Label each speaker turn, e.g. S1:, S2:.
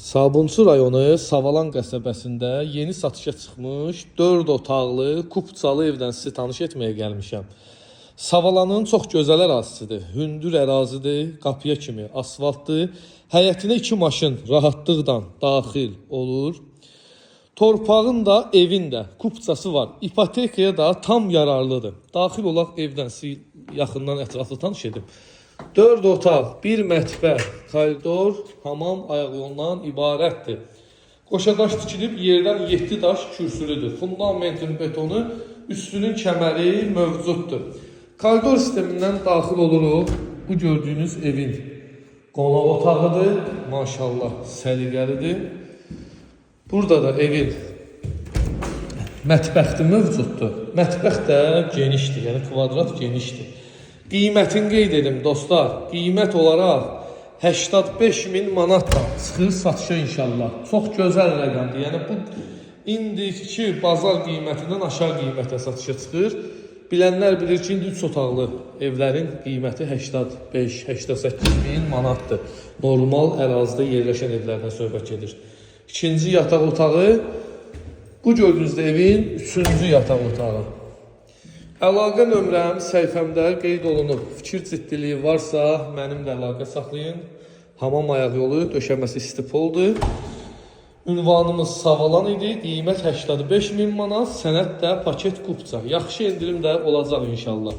S1: Sabunçu rayonu Savalan qəsəbəsində yeni satışa çıxmış 4 otaqlı, kupçalı evdən sizi tanış etməyə gəlmişəm. Savalanın çox gözəl ərazisidir, hündür ərazidir, qapıya kimi asfaltdır, həyətinə 2 maşın rahatlıqla daxil olur. Torpağın da, evin də kupçası var, ipotekaya da tam yararlıdır. Daxil olaq evdən sizi yaxından ətraflı tanış edim. 4 otaq, 1 mətbəx, koridor, hamam, ayaq yolundan ibarətdir. Qoşadaş tikilib yerdən 7 daş kürsülüdür. Fundamentin betonu, üstünün kəməri mövcuddur. Koridor sistemindən daxil oluruq. Bu gördüyünüz evin qonaq otağıdır. Maşallah, səliqəlidir. Burada da evin mətbəxti mövcuddur. Mətbəx də genişdir, yəni kvadrat genişdir. Qiymətini qeyd edim dostlar. Qiymət olaraq 85.000 manatla çıxır satışa inşallah. Çox gözəl rəqəmdir. Yəni bu indiki bazar qiymətindən aşağı qiymətə satışa çıxır. Bilənlər bilir ki, 3 otaqlı evlərin qiyməti 85-88.000 manatdır. Normal ərazidə yerləşən evlərdən söhbət gedir. İkinci yataq otağı, bu gördüyünüzdə evin 3-cü yataq otağı. Əlaqə nömrəm səhifəmdə qeyd olunub. Fikir ciddiliyi varsa, mənimlə əlaqə saxlayın. Hamam ayaq yolu, döşəməsi istipoldur. Ünvanımız Savalan idi. Qiymət 85.000 manat, sənəd də paket kupça. Yaxşı endirim də olacaq inşallah.